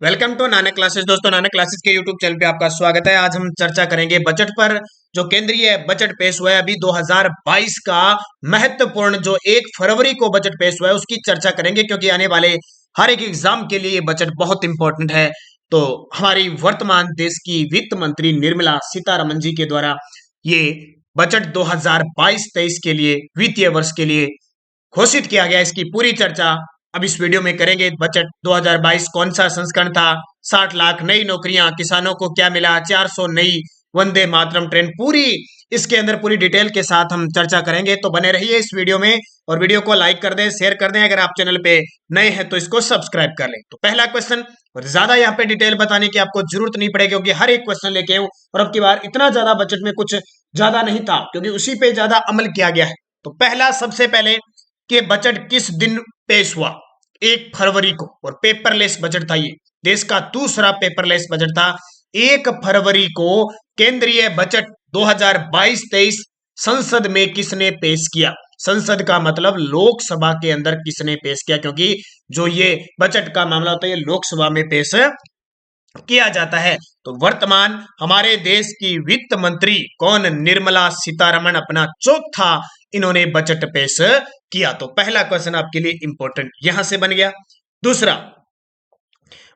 Welcome to Nanak classes. दोस्तों, Nanak classes के YouTube channel पे आपका स्वागत है। आज हम चर्चा करेंगे बजट पर। जो केंद्रीय बजट पेश हुआ है अभी 2022 का महत्वपूर्ण, जो 1 फरवरी को बजट पेश हुआ है उसकी चर्चा करेंगे, क्योंकि आने वाले हर एक एग्जाम के लिए ये बजट बहुत इंपॉर्टेंट है। तो हमारी वर्तमान देश की वित्त मंत्री निर्मला सीतारमण जी के द्वारा ये बजट 2022-23 के लिए, वित्तीय वर्ष के लिए घोषित किया गया। इसकी पूरी चर्चा अब इस वीडियो में करेंगे। बजट 2022 कौन सा संस्करण था, 60 लाख नई नौकरियां, किसानों को क्या मिला, 400 नई वंदे मातरम ट्रेन, पूरी इसके अंदर पूरी डिटेल के साथ हम चर्चा करेंगे। तो बने रहिए इस वीडियो में और वीडियो को लाइक कर दें, शेयर कर दें। अगर आप चैनल पे नए हैं तो इसको सब्सक्राइब कर लें। तो पहला क्वेश्चन, और ज्यादा यहाँ पे डिटेल बताने की आपको जरूरत नहीं पड़ेगी, क्योंकि हर एक क्वेश्चन लेके आऊं और अब की बार इतना ज्यादा बजट में कुछ ज्यादा नहीं था, क्योंकि उसी पे ज्यादा अमल किया गया है। तो पहला, सबसे पहले कि बजट किस दिन पेश हुआ? 1 फरवरी को, और पेपरलेस बजट था। ये देश का दूसरा पेपरलेस बजट था। 1 फरवरी को केंद्रीय बजट 2022-23 संसद में किसने पेश किया? संसद का मतलब लोकसभा के अंदर किसने पेश किया, क्योंकि जो ये बजट का मामला होता है ये लोकसभा में पेश किया जाता है। तो वर्तमान हमारे देश की वित्त मंत्री कौन? निर्मला सीतारमण अपना चौथा इन्होंने बजट पेश किया। तो पहला क्वेश्चन आपके लिए इंपॉर्टेंट यहां से बन गया। दूसरा,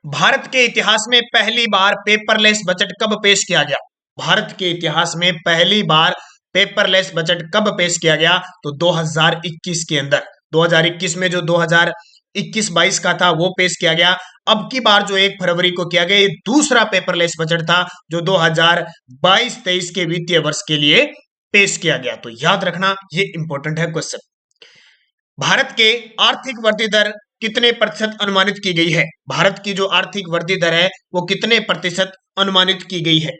भारत के इतिहास में पहली बार पेपरलेस बजट कब पेश किया गया? भारत के इतिहास में पहली बार पेपरलेस बजट कब पेश किया गया? तो 2021 के अंदर। 2021 में जो 2021-22 का था वो पेश किया गया। अब की बार जो 1 फरवरी को किया गया, ये दूसरा पेपरलेस बजट था जो 2022-23 के वित्तीय वर्ष के लिए पेश किया गया। तो याद रखना, ये इंपॉर्टेंट है क्वेश्चन। भारत के आर्थिक वृद्धि दर कितने प्रतिशत अनुमानित की गई है? भारत की जो आर्थिक वृद्धि दर है वो कितने प्रतिशत अनुमानित की गई है?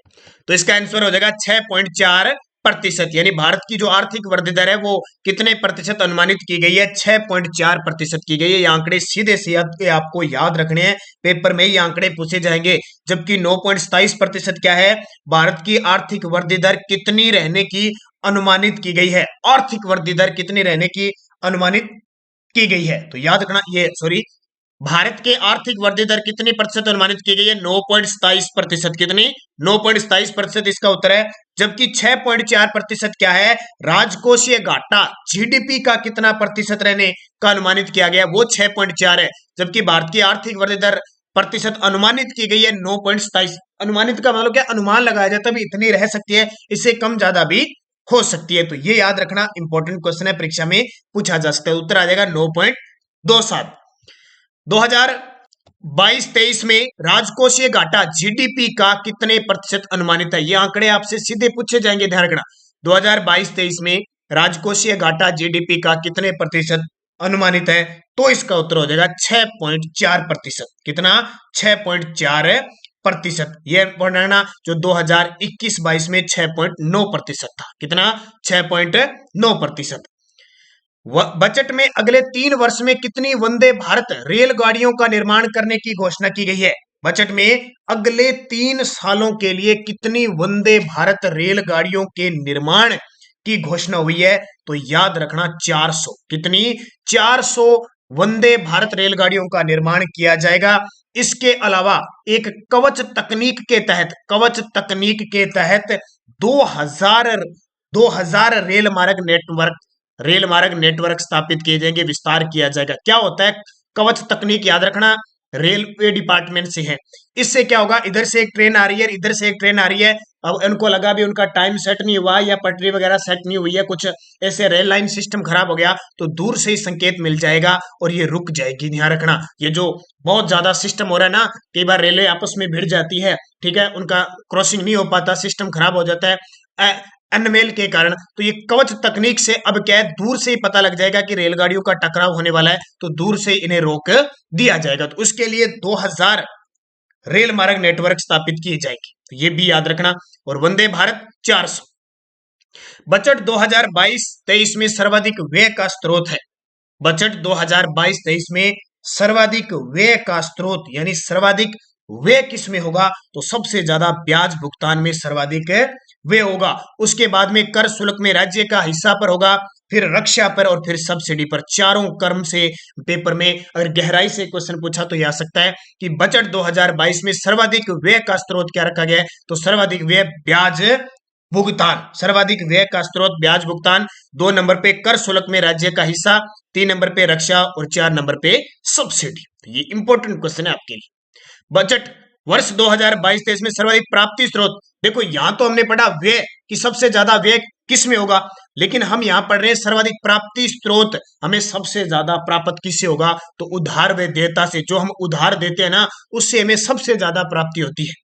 तो इसका आंसर हो जाएगा 6.4%। यानी भारत की जो आर्थिक वृद्धि दर है वो कितने प्रतिशत अनुमानित की गई है? 6.4% की गई है। ये आंकड़े सीधे सीधे आपको याद रखने हैं, पेपर में ये आंकड़े पूछे जाएंगे। जबकि 9.27% क्या है? भारत की आर्थिक वृद्धि दर कितनी रहने की अनुमानित की गई है? आर्थिक वृद्धि दर कितनी रहने की अनुमानित की गई है? तो याद रखना, ये सॉरी, भारत के आर्थिक वृद्धि दर कितनी प्रतिशत अनुमानित की गई है? 9.27%। कितनी? 9.27% इसका उत्तर है। जबकि 6.4% क्या है? राजकोषीय घाटा, जीडीपी का कितना प्रतिशत रहने का अनुमानित किया गया? वो 6.4 है। जबकि भारत की आर्थिक वृद्धि दर प्रतिशत अनुमानित की गई है 9.27। अनुमानित का मतलब क्या? अनुमान लगाया जाता है, इतनी रह सकती है, इससे कम ज्यादा भी हो सकती है। तो ये याद रखना, इंपॉर्टेंट क्वेश्चन है, परीक्षा में पूछा जा सकता है। उत्तर आ जाएगा 9.27। 2022-23 में राजकोषीय घाटा जीडीपी का कितने प्रतिशत अनुमानित है? ये आंकड़े आपसे सीधे पूछे जाएंगे, ध्यान रखना। 2022-23 में राजकोषीय घाटा जीडीपी का कितने प्रतिशत अनुमानित है? तो इसका उत्तर हो जाएगा 6.4%। कितना? 6.4%। यह पढ़ना, जो 2021-22 में 6.9% था। कितना? 6.9%। बजट में अगले 3 वर्ष में कितनी वंदे भारत रेलगाड़ियों का निर्माण करने की घोषणा की गई है? बजट में अगले 3 सालों के लिए कितनी वंदे भारत रेलगाड़ियों के निर्माण की घोषणा हुई है? तो याद रखना, 400। कितनी? 400 वंदे भारत रेलगाड़ियों का निर्माण किया जाएगा। इसके अलावा एक कवच तकनीक के तहत, कवच तकनीक के तहत 2000 रेल मार्ग नेटवर्क स्थापित किए जाएंगे, विस्तार किया जाएगा। क्या होता है कवच तकनीक? याद रखना, रेलवे डिपार्टमेंट से है। इससे क्या होगा? इधर से एक ट्रेन आ रही है, इधर से एक ट्रेन आ रही है। अब उनको लगा भी उनका टाइम सेट नहीं हुआ या पटरी वगैरह सेट नहीं हुई है, कुछ ऐसे रेल लाइन सिस्टम खराब हो गया, तो दूर से ही संकेत मिल जाएगा और ये रुक जाएगी। ध्यान रखना, ये जो बहुत ज्यादा सिस्टम हो रहा है ना, कई बार रेलवे आपस में भिड़ जाती है, ठीक है, उनका क्रॉसिंग नहीं हो पाता, सिस्टम खराब हो जाता है अनमेल के कारण। तो ये कवच तकनीक से अब क्या है, दूर से ही पता लग जाएगा कि रेलगाड़ियों का टकराव होने वाला है, तो दूर से इन्हें रोक दिया जाएगा। तो उसके लिए 2000 रेल मार्ग नेटवर्क स्थापित किए जाएंगे, तो ये भी याद रखना। और वंदे भारत 400। बजट 2022-23 में सर्वाधिक व्यय का स्रोत है। बजट 2022-23 में सर्वाधिक व्यय का स्रोत, यानी सर्वाधिक व्यय किस में होगा? तो सबसे ज्यादा ब्याज भुगतान में सर्वाधिक व्यय होगा। उसके बाद में कर शुल्क में राज्य का हिस्सा पर होगा। फिर रक्षा पर और फिर सब्सिडी पर। चारों क्रम से पेपर में अगर गहराई से क्वेश्चन पूछा तो ये आ सकता है कि बजट 2022 में सर्वाधिक व्यय का स्रोत क्या रखा गया है, तो सर्वाधिक व्यय ब्याज भुगतान। सर्वाधिक व्यय का स्रोत ब्याज भुगतान। 2 नंबर पे कर शुल्क में राज्य का हिस्सा, 3 नंबर पे रक्षा और 4 नंबर पे सब्सिडी। ये इंपॉर्टेंट क्वेश्चन है आपके लिए। बजट वर्ष 2022-23 में सर्वाधिक प्राप्ति स्रोत। देखो यहां तो हमने पढ़ा व्यय कि सबसे ज्यादा व्यय किस में होगा, लेकिन हम यहां पढ़ रहे हैं सर्वाधिक प्राप्ति स्रोत। हमें सबसे ज्यादा प्राप्त किससे होगा, तो उधार व देयता से। जो हम उधार देते हैं ना, उससे हमें सबसे ज्यादा प्राप्ति होती है।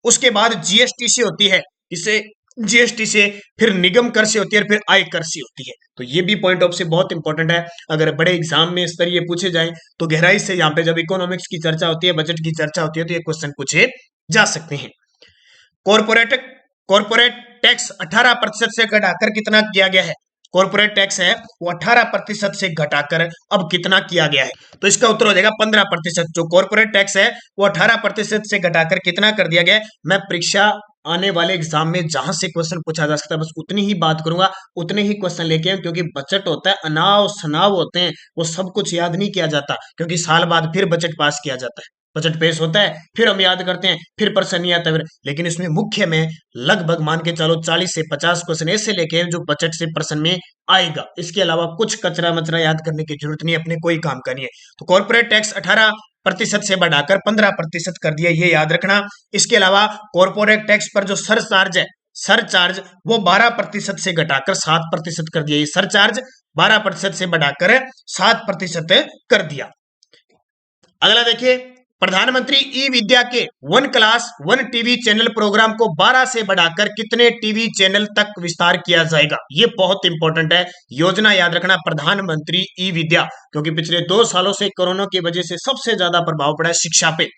उसके बाद जीएसटी से होती है, इसे जीएसटी से, फिर निगम कर से होती है, फिर आय कर से होती है। तो ये भी पॉइंट ऑफ से बहुत इंपॉर्टेंट है। अगर बड़े एग्जाम में इस तरह ये पूछे जाए तो गहराई से यहाँ पे जब इकोनॉमिक्स की चर्चा होती है, बजट की चर्चा होती है, तो ये क्वेश्चन पूछे जा सकते हैं। कॉर्पोरेट कॉर्पोरेट टैक्स 18% से घटाकर कितना किया गया है। कॉर्पोरेट टैक्स है वो 18% से घटाकर अब कितना किया गया है, तो इसका उत्तर हो जाएगा 15%। जो कॉर्पोरेट टैक्स है वो 18% से घटाकर कितना कर दिया गया है। मैं परीक्षा आने वाले एग्जाम में जहां से क्वेश्चन पूछा जा सकता है बस उतनी ही बात करूंगा, उतने ही क्वेश्चन लेके आए, क्योंकि बजट होता है अनाव शनाव होते हैं, वो सब कुछ याद नहीं किया जाता, क्योंकि साल बाद फिर बजट पास किया जाता है। बजट पेश होता है, फिर हम याद करते हैं, फिर प्रश्न नहीं आता फिर। लेकिन इसमें मुख्य में लगभग मान के चलो 40 से 50 क्वेश्चन ऐसे लेके जो बजट से प्रश्न में आएगा। इसके अलावा कुछ कचरा मचरा याद करने की जरूरत नहीं है, अपने कोई काम का नहीं है। तो कॉर्पोरेट टैक्स 18% से बढ़ाकर 15% कर दिया, ये याद रखना। इसके अलावा कॉर्पोरेट टैक्स पर जो सरचार्ज है, सरचार्ज वो 12% से घटाकर 7% कर दिया। ये सरचार्ज 12% से बढ़ाकर 7% कर दिया। अगला देखिए, प्रधानमंत्री ई विद्या के 1 क्लास 1 टीवी चैनल प्रोग्राम को 12 से बढ़ाकर कितने टीवी चैनल तक विस्तार किया जाएगा। ये बहुत इंपॉर्टेंट है, योजना याद रखना प्रधानमंत्री ई विद्या, क्योंकि पिछले 2 सालों से कोरोना की वजह से सबसे ज्यादा प्रभाव पड़ा है शिक्षा पे।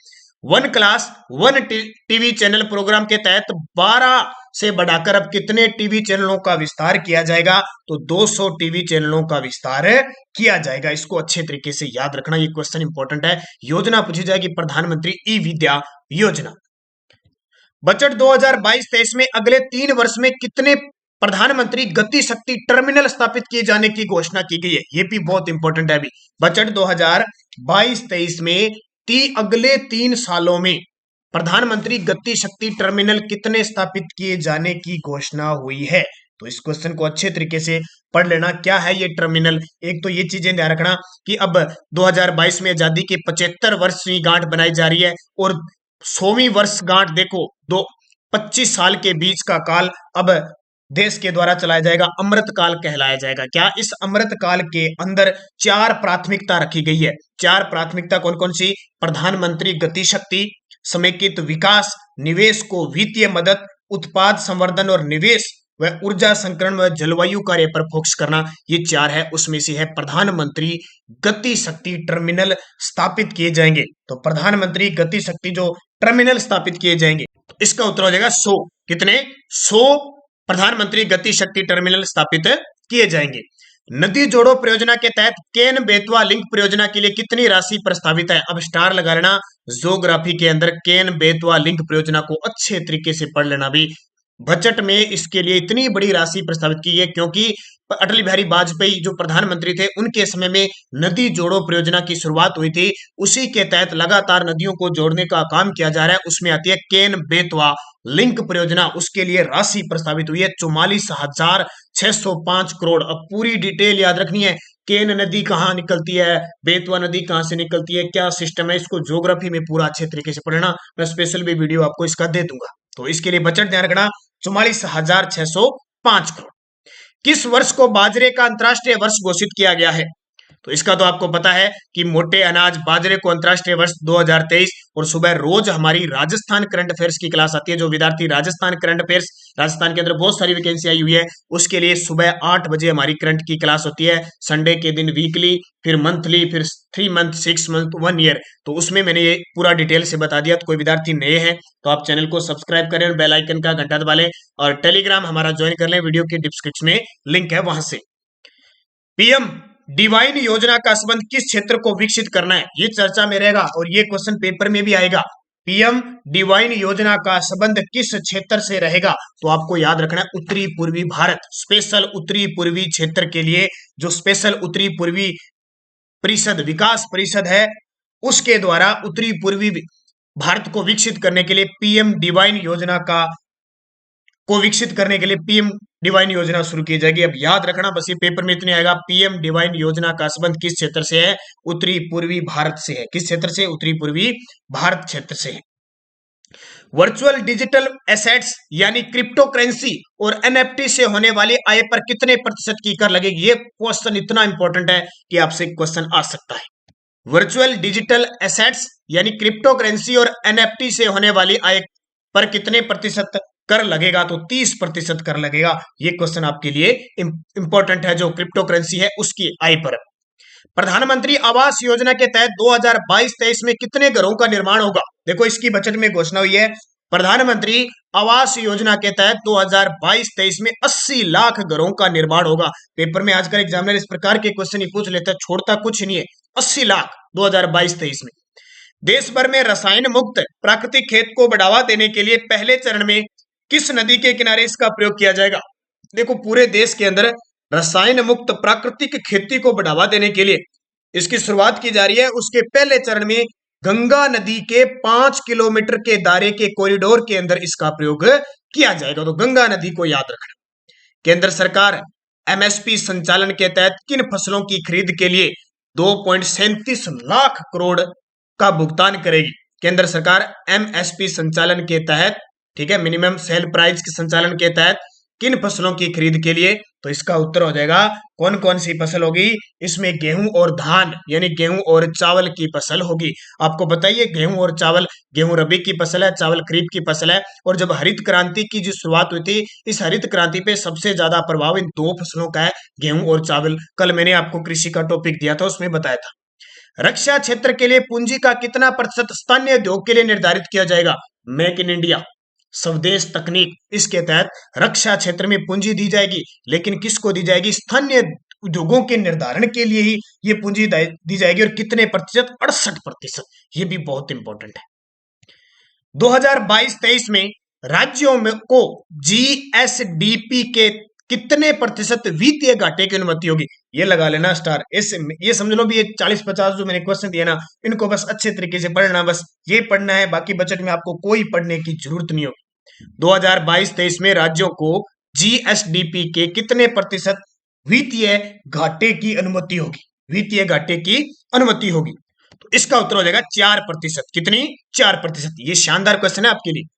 1 क्लास 1 टीवी चैनल प्रोग्राम के तहत 12 से बढ़ाकर अब कितने टीवी चैनलों का विस्तार किया जाएगा, तो 200 टीवी चैनलों का विस्तार किया जाएगा। इसको अच्छे तरीके से याद रखना, ये क्वेश्चन इंपॉर्टेंट है। योजना पूछी जाएगी प्रधानमंत्री ई विद्या योजना। बजट 2022-23 में अगले 3 वर्ष में कितने प्रधानमंत्री गति शक्ति टर्मिनल स्थापित किए जाने की घोषणा की गई है। ये भी बहुत इंपॉर्टेंट है। अभी बजट 2022-23 में अगले 3 सालों में प्रधानमंत्री गति शक्ति टर्मिनल कितने स्थापित किए जाने की घोषणा हुई है। तो इस क्वेश्चन को अच्छे तरीके से पढ़ लेना, क्या है ये टर्मिनल। एक तो ये चीजें ध्यान रखना कि अब 2022 में आजादी के 75 वर्ष की गांठ बनाई जा रही है, और 100वीं वर्षगांठ देखो 25 साल के बीच का काल अब देश के द्वारा चलाया जाएगा, अमृत काल कहलाया जाएगा। क्या इस अमृत काल के अंदर 4 प्राथमिकता रखी गई है। 4 प्राथमिकता कौन कौन सी, प्रधानमंत्री गति शक्ति, समेकित विकास, निवेश को वित्तीय मदद, उत्पाद संवर्धन और निवेश, व ऊर्जा संकरण व जलवायु कार्य पर फोकस करना। ये 4 है, उसमें से है प्रधानमंत्री गति शक्ति टर्मिनल स्थापित किए जाएंगे। तो प्रधानमंत्री गति शक्ति जो टर्मिनल स्थापित किए जाएंगे, इसका उत्तर हो जाएगा 100। कितने, 100 प्रधानमंत्री गति शक्ति टर्मिनल स्थापित किए जाएंगे। नदी जोड़ो परियोजना के तहत केन बेतवा लिंक परियोजना के लिए कितनी राशि प्रस्तावित है। अब स्टार लगा लेना, ज्योग्राफी के अंदर केन बेतवा लिंक परियोजना को अच्छे तरीके से पढ़ लेना। भी बजट में इसके लिए इतनी बड़ी राशि प्रस्तावित की है, क्योंकि अटल बिहारी वाजपेयी जो प्रधानमंत्री थे उनके समय में नदी जोड़ो परियोजना की शुरुआत हुई थी। उसी के तहत लगातार नदियों को जोड़ने का काम किया जा रहा है। उसमें आती है केन बेतवा लिंक परियोजना, उसके लिए राशि प्रस्तावित हुई है 44,605 करोड़। अब पूरी डिटेल याद रखनी है, केन नदी कहाँ निकलती है, बेतवा नदी कहाँ से निकलती है, क्या सिस्टम है, इसको ज्योग्राफी में पूरा अच्छे तरीके से पढ़ना। मैं स्पेशल भी वीडियो आपको इसका दे दूंगा। तो इसके लिए बजट ध्यान रखना 44,605 करोड़। किस वर्ष को बाजरे का अंतर्राष्ट्रीय वर्ष घोषित किया गया है। तो इसका तो आपको पता है कि मोटे अनाज बाजरे को अंतर्राष्ट्रीय वर्ष 2023। और सुबह रोज हमारी राजस्थान करंट अफेयर्स की क्लास आती है। जो विद्यार्थी राजस्थान करंट अफेयर्स, राजस्थान के अंदर बहुत सारी वैकेंसी आई हुई है, उसके लिए सुबह 8 बजे हमारी करंट की क्लास होती है। संडे के दिन वीकली, फिर मंथली, फिर 3 मंथ, 6 मंथ, 1 ईयर। तो उसमें मैंने ये पूरा डिटेल से बता दिया। तो कोई विद्यार्थी नए हैं तो आप चैनल को सब्सक्राइब करें और बेल आइकन का घंटा दबा लें, और टेलीग्राम हमारा ज्वाइन कर लें, वीडियो के डिस्क्रिप्शन में लिंक है वहां से। पीएम डिवाइन योजना का संबंध किस क्षेत्र को विकसित करना है, ये चर्चा में रहेगा और ये क्वेश्चन पेपर में भी आएगा। पीएम डिवाइन योजना का संबंध किस क्षेत्र से रहेगा? तो आपको याद रखना है उत्तरी पूर्वी भारत, स्पेशल उत्तरी पूर्वी क्षेत्र के लिए जो स्पेशल उत्तरी पूर्वी परिषद, विकास परिषद है, उसके द्वारा उत्तरी पूर्वी भारत को विकसित करने के लिए पीएम डिवाइन योजना को विकसित करने के लिए पीएम डिवाइन योजना शुरू की जाएगी। अब याद रखना बस, ये पेपर में इतने आएगा। पीएम डिवाइन योजना का संबंध किस क्षेत्र से है? उत्तरी पूर्वी भारत से है। किस क्षेत्र से? उत्तरी पूर्वी भारत क्षेत्र से है। वर्चुअल डिजिटल एसेट्स यानी क्रिप्टो करेंसी और एनएफटी से होने वाली आय पर कितने प्रतिशत की कर लगेगी? ये क्वेश्चन इतना इंपॉर्टेंट है कि आपसे क्वेश्चन आ सकता है। वर्चुअल डिजिटल एसेट्स यानी क्रिप्टो करेंसी और एनएफटी से होने वाली आय पर कितने प्रतिशत कर लगेगा? तो 30% कर लगेगा। ये क्वेश्चन आपके लिए इंपॉर्टेंट है, जो क्रिप्टो करेंसी है उसकी आय पर। प्रधानमंत्री आवास योजना के तहत 2022-23 में कितने घरों का निर्माण होगा? देखो, इसकी बजट में घोषणा हुई है। प्रधानमंत्री आवास योजना के तहत 2022-23 में 80 लाख घरों का निर्माण होगा। पेपर में आजकल एग्जामिनर इस प्रकार के क्वेश्चन ही पूछ लेता है, छोड़ता कुछ नहीं है। 80 लाख 2022-23 में। देश भर में रसायन मुक्त प्राकृतिक खेत को बढ़ावा देने के लिए पहले चरण में किस नदी के किनारे इसका प्रयोग किया जाएगा? देखो, पूरे देश के अंदर रसायन मुक्त प्राकृतिक खेती को बढ़ावा देने के लिए इसकी शुरुआत की जा रही है। उसके पहले चरण में गंगा नदी के 5 किलोमीटर के दायरे के कॉरिडोर के अंदर इसका प्रयोग किया जाएगा। तो गंगा नदी को याद रखना। केंद्र सरकार एमएसपी संचालन के तहत किन फसलों की खरीद के लिए 2.37 लाख करोड़ का भुगतान करेगी? केंद्र सरकार एमएसपी संचालन के तहत, ठीक है, मिनिमम सेल प्राइस के संचालन के तहत किन फसलों की खरीद के लिए? तो इसका उत्तर हो जाएगा कौन कौन सी फसल होगी? इसमें गेहूं और धान यानी गेहूं और चावल की फसल होगी। आपको बताइए, गेहूं और चावल, गेहूं रबी की फसल है, चावल खरीफ की फसल है। और जब हरित क्रांति की जो शुरुआत हुई थी, इस हरित क्रांति पे सबसे ज्यादा प्रभाव इन दो फसलों का है, गेहूं और चावल। कल मैंने आपको कृषि का टॉपिक दिया था, उसमें बताया था। रक्षा क्षेत्र के लिए पूंजी का कितना प्रतिशत स्थानीय उद्योग के लिए निर्धारित किया जाएगा? मेक इन इंडिया, स्वदेश तकनीक, इसके तहत रक्षा क्षेत्र में पूंजी दी जाएगी। लेकिन किसको दी जाएगी? स्थानीय उद्योगों के निर्धारण के लिए ही ये पूंजी दी जाएगी। और कितने प्रतिशत? 68%। ये भी बहुत इंपॉर्टेंट है। 2022-23 में राज्यों में को जीएसडीपी के कितने प्रतिशत वित्तीय घाटे की अनुमति होगी? ये लगा लेना स्टार। ये समझ लो भी, ये 40-50 जो मैंने क्वेश्चन दिए ना, इनको बस अच्छे तरीके से पढ़ना, बस ये पढ़ना है। बाकी बजट में आपको कोई पढ़ने की जरूरत नहीं होगी। 2022-23 में राज्यों को जीएसडीपी के कितने प्रतिशत वित्तीय घाटे की अनुमति होगी? वित्तीय घाटे की अनुमति होगी। तो इसका उत्तर हो जाएगा 4%। कितनी? 4%। ये शानदार क्वेश्चन है आपके लिए।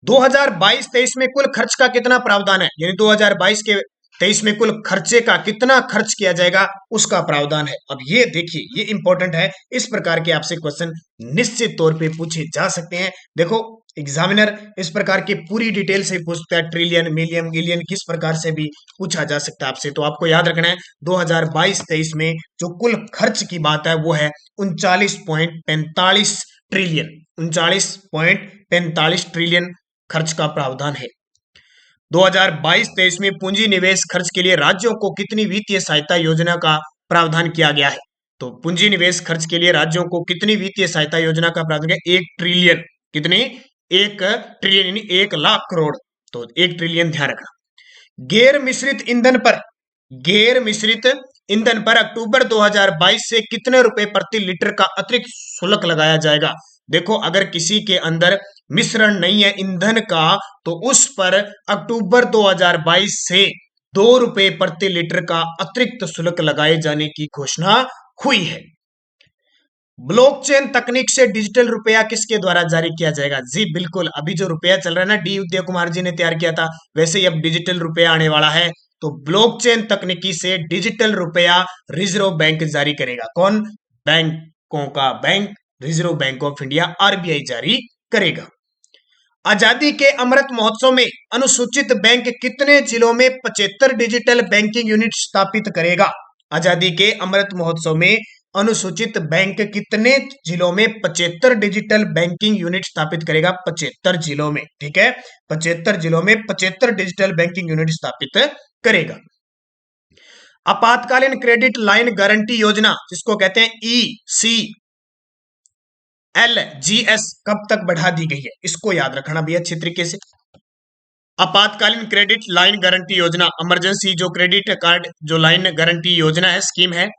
2022-23 में कुल खर्च का कितना प्रावधान है? यानी 2022-23 में कुल खर्चे का कितना खर्च किया जाएगा, उसका प्रावधान है। अब ये देखिए, ये इंपॉर्टेंट है। इस प्रकार के आपसे क्वेश्चन निश्चित तौर पे पूछे जा सकते हैं। देखो, एग्जामिनर इस प्रकार की पूरी डिटेल से पूछता है, ट्रिलियन, मिलियन, गिलियन, किस प्रकार से भी पूछा जा सकता है आपसे। तो आपको याद रखना है 2022-23 में जो कुल खर्च की बात है वो है 39.45 ट्रिलियन। 39.45 ट्रिलियन खर्च का प्रावधान है। 2022-23 में पूंजी निवेश खर्च के लिए राज्यों को कितनी वित्तीय सहायता योजना का प्रावधान किया गया है? तो पूंजी निवेश खर्च के लिए राज्यों को कितनी वित्तीय सहायता योजना का प्रावधान किया? 1 ट्रिलियन। कितनी? 1 ट्रिलियन यानी 1 लाख करोड़। तो 1 ट्रिलियन ध्यान रखना। गैर मिश्रित ईंधन पर अक्टूबर 2022 से कितने रुपए प्रति लीटर का अतिरिक्त शुल्क लगाया जाएगा? देखो, अगर किसी के अंदर मिश्रण नहीं है ईंधन का, तो उस पर अक्टूबर 2022 से 2 रुपए प्रति लीटर का अतिरिक्त शुल्क लगाए जाने की घोषणा हुई है। ब्लॉकचेन तकनीक से डिजिटल रुपया किसके द्वारा जारी किया जाएगा? जी बिल्कुल, अभी जो रुपया चल रहा है ना, डी उदय कुमार जी ने तैयार किया था, वैसे ही अब डिजिटल रुपया आने वाला है। तो ब्लॉकचेन तकनीकी से डिजिटल रुपया रिजर्व बैंक जारी करेगा। कौन? बैंकों का bank, reserve bank of India, RBI जारी करेगा। आजादी के अमृत महोत्सव में अनुसूचित बैंक कितने जिलों में 75 डिजिटल बैंकिंग यूनिट स्थापित करेगा? आजादी के अमृत महोत्सव में अनुसूचित बैंक कितने जिलों में 75 डिजिटल बैंकिंग यूनिट स्थापित करेगा? 75 जिलों में, ठीक है, 75 जिलों में 75 डिजिटल बैंकिंग यूनिट स्थापित करेगा। आपातकालीन क्रेडिट लाइन गारंटी योजना, जिसको कहते हैं LGS कब तक बढ़ा दी गई है, इसको याद रखना भी अच्छी तरीके से। आपातकालीन क्रेडिट लाइन गारंटी योजना, इमरजेंसी जो क्रेडिट कार्ड जो लाइन गारंटी योजना है, स्कीम है,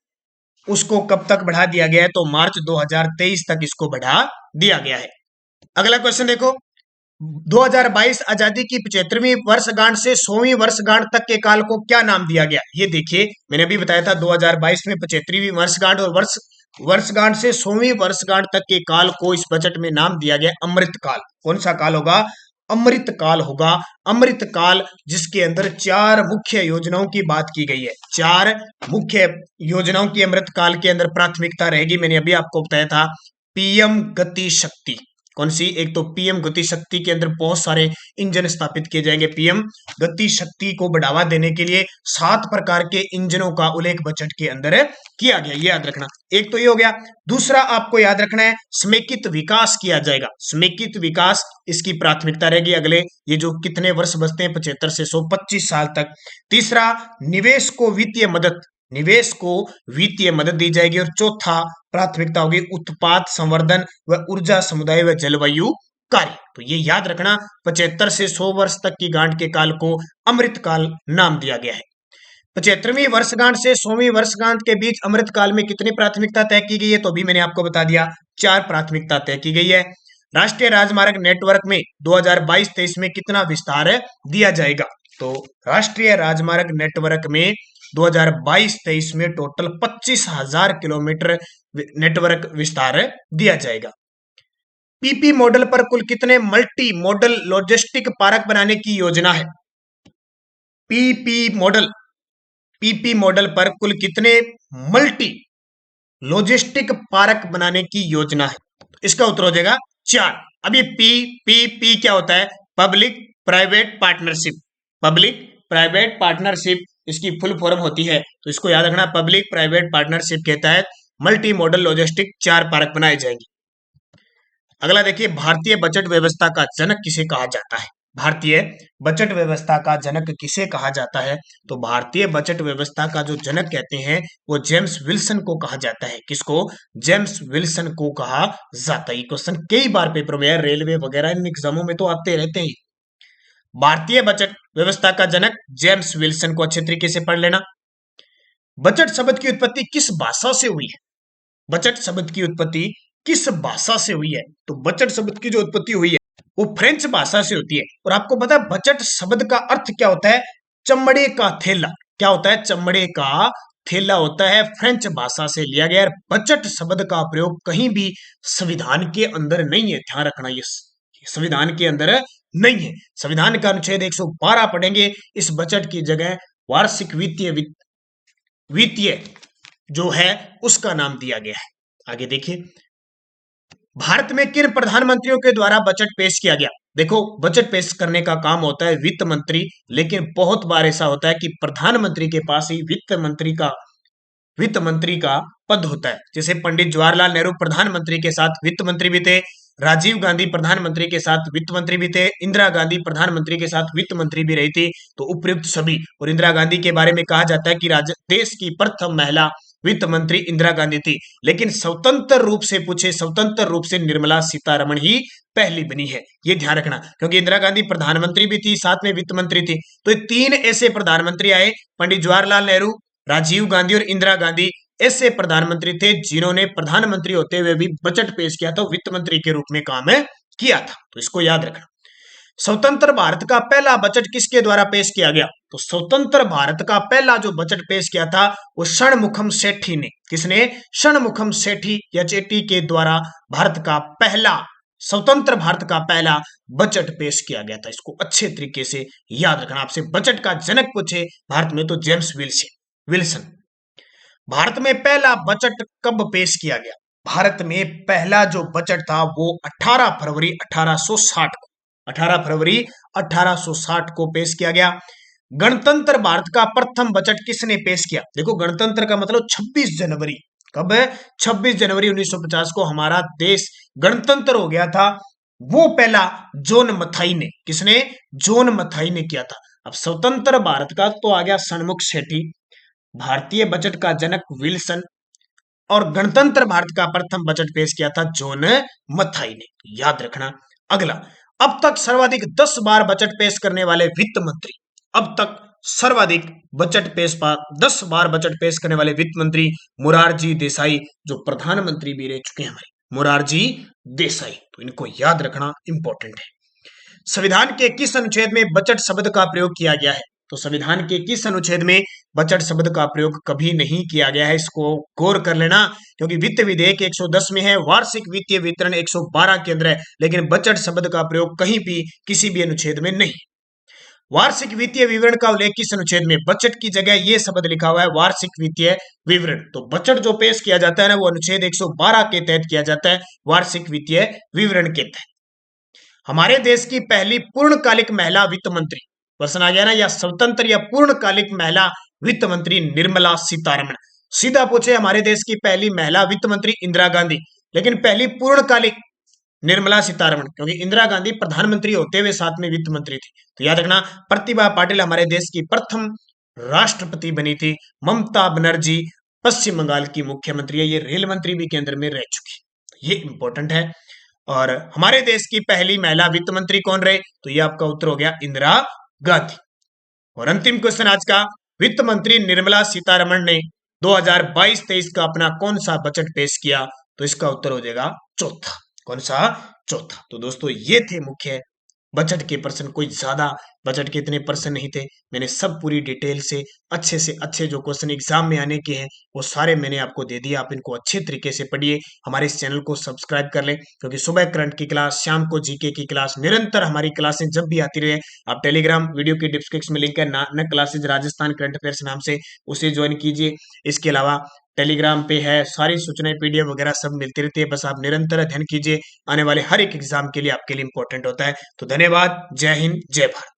उसको कब तक बढ़ा दिया गया है, तो मार्च 2023 तक इसको बढ़ा दिया गया है। अगला क्वेश्चन देखो, 2022 आजादी की 75वीं वर्षगांठ से 100वीं वर्षगांठ तक के काल को क्या नाम दिया गया। ये देखिए मैंने अभी बताया था 2022 में 75वीं वर्षगांठ और वर्षगांठ से 100वीं वर्षगांठ तक के काल को इस बजट में नाम दिया गया अमृत काल। कौन सा काल होगा, अमृत काल होगा। अमृत काल जिसके अंदर 4 मुख्य योजनाओं की बात की गई है, 4 मुख्य योजनाओं की अमृत काल के अंदर प्राथमिकता रहेगी। मैंने अभी आपको बताया था पीएम गति शक्ति, कौन सी, एक तो पीएम गति शक्ति के अंदर बहुत सारे इंजन स्थापित किए जाएंगे। पीएम गति शक्ति को बढ़ावा देने के लिए 7 प्रकार के इंजनों का उल्लेख बजट के अंदर किया गया, ये याद रखना। एक तो ये हो गया। दूसरा आपको याद रखना है समेकित विकास किया जाएगा, समेकित विकास इसकी प्राथमिकता रहेगी अगले ये जो कितने वर्ष बचते हैं 75 से 125 साल तक। तीसरा निवेश को वित्तीय मदद, निवेश को वित्तीय मदद दी जाएगी। और चौथा प्राथमिकता होगी उत्पाद संवर्धन व ऊर्जा समुदाय व जलवायु कार्य। तो ये याद रखना 75 से 100 वर्ष तक की गांठ के काल को अमृत काल नाम दिया गया है। 75वीं वर्षगांठ से 100वीं वर्षगांठ के बीच अमृत काल में कितनी प्राथमिकता तय की गई है, तो अभी मैंने आपको बता दिया 4 प्राथमिकता तय की गई है। राष्ट्रीय राजमार्ग नेटवर्क में 2022-23 में कितना विस्तार दिया जाएगा, तो राष्ट्रीय राजमार्ग नेटवर्क में 2022-23 में टोटल 25,000 किलोमीटर नेटवर्क विस्तार दिया जाएगा। पीपी मॉडल पर कुल कितने मल्टी मॉडल लॉजिस्टिक पार्क बनाने की योजना है। पीपी मॉडल पर कुल कितने मल्टी लॉजिस्टिक पार्क बनाने की योजना है, इसका उत्तर हो जाएगा 4। अब ये पी क्या होता है, public private partnership, public private partnership इसकी फुल फॉर्म होती है, तो इसको याद रखना पब्लिक प्राइवेट पार्टनरशिप के तहत मल्टी मॉडल लॉजिस्टिक 4 पार्क बनाए जाएंगे। अगला देखिए, भारतीय बजट व्यवस्था का जनक किसे कहा जाता है। भारतीय बजट व्यवस्था का जनक किसे कहा जाता है, तो भारतीय बजट व्यवस्था का जो जनक कहते हैं वो जेम्स विल्सन को कहा जाता है। किसको, जेम्स विल्सन को कहा जाता है। ये क्वेश्चन कई बार पेपर में, रेलवे वगैरह इन एग्जामों में तो आते रहते हैं। भारतीय बजट व्यवस्था का जनक जेम्स विल्सन को अच्छे तरीके से पढ़ लेना। बजट शब्द की उत्पत्ति किस भाषा से हुई है, बजट शब्द की उत्पत्ति किस भाषा से हुई है, तो बजट शब्द की जो उत्पत्ति हुई है वो फ्रेंच भाषा से होती है। और आपको पता है बजट शब्द का अर्थ क्या होता है, चमड़े का थैला। क्या होता है, चमड़े का थैला होता है, फ्रेंच भाषा से लिया गया। बजट शब्द का प्रयोग कहीं भी संविधान के अंदर नहीं है, ध्यान रखना, ये संविधान के अंदर नहीं है। संविधान का अनुच्छेद 112 पढ़ेंगे, इस बजट की जगह वार्षिक वित्तीय जो है उसका नाम दिया गया है। आगे देखिए, भारत में किन प्रधानमंत्रियों के द्वारा बजट पेश किया गया। देखो, बजट पेश करने का काम होता है वित्त मंत्री, लेकिन बहुत बार ऐसा होता है कि प्रधानमंत्री के पास ही वित्त मंत्री का पद होता है। जैसे पंडित जवाहरलाल नेहरू प्रधानमंत्री के साथ वित्त मंत्री भी थे, राजीव गांधी प्रधानमंत्री के साथ वित्त मंत्री भी थे, इंदिरा गांधी प्रधानमंत्री के साथ वित्त मंत्री भी रही थी। तो उपयुक्त सभी, और इंदिरा गांधी के बारे में कहा जाता है कि देश की प्रथम महिला वित्त मंत्री इंदिरा गांधी थी। लेकिन स्वतंत्र रूप से पूछे, स्वतंत्र रूप से निर्मला सीतारमण ही पहली बनी है, ये ध्यान रखना, क्योंकि इंदिरा गांधी प्रधानमंत्री भी थी, साथ में वित्त मंत्री थी। तो ये 3 ऐसे प्रधानमंत्री आए, पंडित जवाहरलाल नेहरू, राजीव गांधी और इंदिरा गांधी ऐसे प्रधानमंत्री थे जिन्होंने प्रधानमंत्री होते हुए भी बजट पेश किया था, वित्त मंत्री के रूप में काम किया था। तो इसको याद रखना। स्वतंत्र भारत का पहला बजट किसके द्वारा पेश किया गया, तो स्वतंत्र भारत का पहला जो बजट पेश किया था वो षणमुखम सेठी ने। किसने, षणमुखम सेठी या चेट्टी के द्वारा भारत का पहला, स्वतंत्र भारत का पहला बजट पेश किया गया था। इसको अच्छे तरीके से याद रखना। आपसे बजट का जनक पूछे भारत में तो जेम्स विल्सन। भारत में पहला बजट कब पेश किया गया, भारत में पहला जो बजट था वो 18 फरवरी 1860 को पेश किया गया। गणतंत्र भारत का प्रथम बजट किसने पेश किया। देखो, गणतंत्र का मतलब 26 जनवरी, कब है, 26 जनवरी 1950 को हमारा देश गणतंत्र हो गया था। वो पहला जॉन मथाई ने, किसने, जॉन मथाई ने किया था। अब स्वतंत्र भारत का तो आ गया षणमुख सेठी, भारतीय बजट का जनक विल्सन, और गणतंत्र भारत का प्रथम बजट पेश किया था जॉन मथाई ने, याद रखना। अगला, अब तक सर्वाधिक 10 बार बजट पेश करने वाले वित्त मंत्री, अब तक सर्वाधिक 10 बार बजट पेश करने वाले वित्त मंत्री मोरारजी देसाई, जो प्रधानमंत्री भी रह चुके हैं हमारे, मोरारजी देसाई, तो इनको याद रखना इंपॉर्टेंट है। संविधान के किस अनुच्छेद में बजट शब्द का प्रयोग किया गया है? तो संविधान के किस अनुच्छेद में बजट शब्द का प्रयोग कभी नहीं किया गया है, इसको गौर कर लेना, क्योंकि वित्त विधेयक 110 में है, वार्षिक वित्तीय विवरण 112 के अंदर है, लेकिन बजट शब्द का प्रयोग कहीं भी किसी भी अनुच्छेद में नहीं। वार्षिक वित्तीय विवरण का उल्लेख किस अनुच्छेद में? बजट की जगह ये शब्द लिखा हुआ है वार्षिक वित्तीय विवरण, तो बजट जो पेश किया जाता है ना, वो अनुच्छेद 112 के तहत किया जाता है, वार्षिक वित्तीय विवरण के तहत। हमारे देश की पहली पूर्णकालिक महिला वित्त मंत्री, प्रश्न आ गया ना, या स्वतंत्र या पूर्णकालिक महिला वित्त मंत्री निर्मला सीतारमण। सीधा पूछे, हमारे देश की पहली महिला वित्त मंत्री इंदिरा गांधी, लेकिन पहली पूर्णकालिक निर्मला सीतारमण, क्योंकि इंदिरा गांधी प्रधानमंत्री होते हुए साथ में वित्त मंत्री थी। तो याद रखना, प्रतिभा पाटिल हमारे देश की प्रथम राष्ट्रपति बनी थी। ममता बनर्जी पश्चिम बंगाल की मुख्यमंत्री है, ये रेल मंत्री भी केंद्र में रह चुकी, ये इंपॉर्टेंट है। और हमारे देश की पहली महिला वित्त मंत्री कौन रहे? तो ये आपका उत्तर हो गया इंदिरा गांधी। और अंतिम क्वेश्चन आज का, वित्त मंत्री निर्मला सीतारमण ने 2022-23 का अपना कौन सा बजट पेश किया? तो इसका उत्तर हो जाएगा चौथा। कौन सा? चौथा। तो दोस्तों ये थे मुख्य बजट के प्रश्न, कोई ज्यादा बजट के इतने प्रश्न नहीं थे, मैंने सब पूरी डिटेल से अच्छे जो क्वेश्चन एग्जाम में आने के हैं वो सारे मैंने आपको दे दिए। आप इनको अच्छे तरीके से पढ़िए, हमारे इस चैनल को सब्सक्राइब कर लें, क्योंकि सुबह करंट की क्लास, शाम को जीके की क्लास, निरंतर हमारी क्लासें जब भी आती रहे, आप टेलीग्राम वीडियो की डिस्क्रिप्शन में लिंक है Nanak classes Rajasthan current affairs नाम से, उसे ज्वाइन कीजिए। इसके अलावा टेलीग्राम पे है, सारी सूचनाएं पीडीएफ वगैरह सब मिलती रहती है, बस आप निरंतर अध्ययन कीजिए, आने वाले हर एक एग्जाम के लिए आपके लिए इंपॉर्टेंट होता है। तो धन्यवाद, जय हिंद, जय भारत।